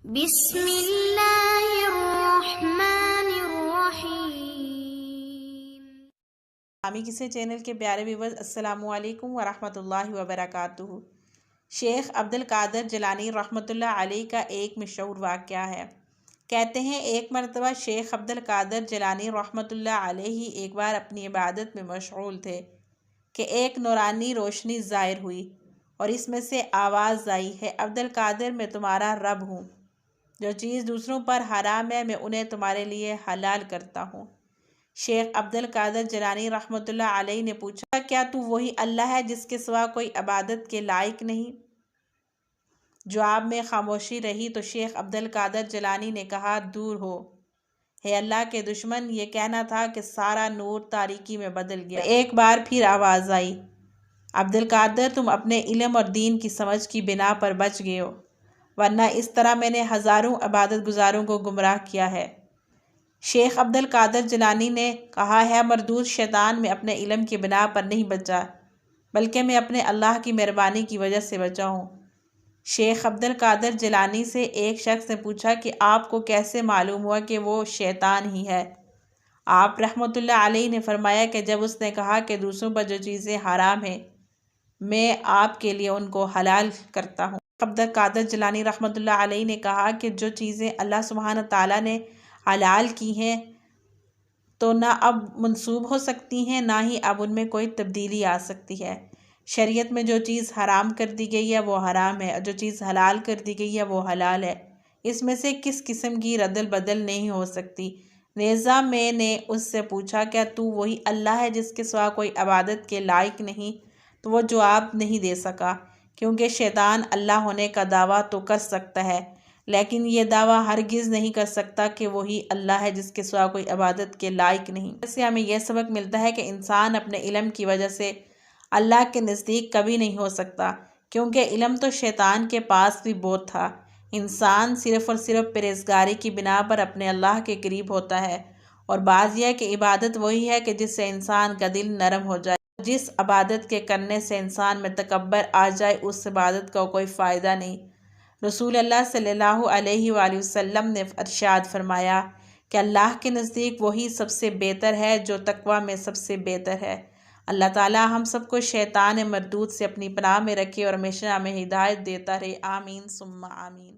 بسم اللہ الرحمن الرحیم۔ اسلامی قصے چینل کے پیارے ویورز، السلام علیکم ورحمۃ اللہ وبرکاتہ۔ شیخ عبد القادر جیلانی رحمۃ اللہ علیہ کا ایک مشہور واقعہ ہے۔ کہتے ہیں ایک مرتبہ شیخ عبد القادر جیلانی رحمۃ اللہ علیہ ایک بار اپنی عبادت میں مشغول تھے کہ ایک نورانی روشنی ظاہر ہوئی اور اس میں سے آواز آئی ہے، عبد القادر میں تمہارا رب ہوں، جو چیز دوسروں پر حرام ہے میں انہیں تمہارے لیے حلال کرتا ہوں۔ شیخ عبد القادر جیلانی رحمۃ اللہ علیہ نے پوچھا، کیا تو وہی اللہ ہے جس کے سوا کوئی عبادت کے لائق نہیں؟ جواب میں خاموشی رہی تو شیخ عبد القادر جیلانی نے کہا، دور ہو ہے اللہ کے دشمن، یہ کہنا تھا کہ سارا نور تاریکی میں بدل گیا۔ ایک بار پھر آواز آئی، عبد القادر تم اپنے علم اور دین کی سمجھ کی بنا پر بچ گئے ہو، ورنہ اس طرح میں نے ہزاروں عبادت گزاروں کو گمراہ کیا ہے۔ شیخ عبد القادر جیلانی نے کہا، ہے مردود شیطان، میں اپنے علم کی بنا پر نہیں بچا بلکہ میں اپنے اللہ کی مہربانی کی وجہ سے بچا ہوں۔ شیخ عبد القادر جیلانی سے ایک شخص نے پوچھا کہ آپ کو کیسے معلوم ہوا کہ وہ شیطان ہی ہے؟ آپ رحمۃ اللہ علیہ نے فرمایا کہ جب اس نے کہا کہ دوسروں پر جو چیزیں حرام ہیں میں آپ کے لیے ان کو حلال کرتا ہوں۔ عبد القادر جیلانی رحمۃ اللہ علیہ نے کہا کہ جو چیزیں اللہ سبحانہ تعالیٰ نے حلال کی ہیں تو نہ اب منسوب ہو سکتی ہیں، نہ ہی اب ان میں کوئی تبدیلی آ سکتی ہے۔ شریعت میں جو چیز حرام کر دی گئی ہے وہ حرام ہے اور جو چیز حلال کر دی گئی ہے وہ حلال ہے، اس میں سے کس قسم کی ردل بدل نہیں ہو سکتی۔ لہٰذا میں نے اس سے پوچھا، کیا تو وہی اللہ ہے جس کے سوا کوئی عبادت کے لائق نہیں؟ تو وہ جواب نہیں دے سکا، کیونکہ شیطان اللہ ہونے کا دعویٰ تو کر سکتا ہے لیکن یہ دعویٰ ہرگز نہیں کر سکتا کہ وہی اللہ ہے جس کے سوا کوئی عبادت کے لائق نہیں۔ اس سے ہمیں یہ سبق ملتا ہے کہ انسان اپنے علم کی وجہ سے اللہ کے نزدیک کبھی نہیں ہو سکتا، کیونکہ علم تو شیطان کے پاس بھی بہت تھا۔ انسان صرف اور صرف پرہیزگاری کی بنا پر اپنے اللہ کے قریب ہوتا ہے، اور بات یہ ہے کہ عبادت وہی ہے کہ جس سے انسان کا دل نرم ہو جائے۔ جس عبادت کے کرنے سے انسان میں تکبر آ جائے اس عبادت کا کوئی فائدہ نہیں۔ رسول اللہ صلی اللہ علیہ وآلہ وسلم نے ارشاد فرمایا کہ اللہ کے نزدیک وہی سب سے بہتر ہے جو تقویٰ میں سب سے بہتر ہے۔ اللہ تعالی ہم سب کو شیطان مردود سے اپنی پناہ میں رکھے اور ہمیشہ ہمیں ہدایت دیتا رہے، آمین ثم آمین۔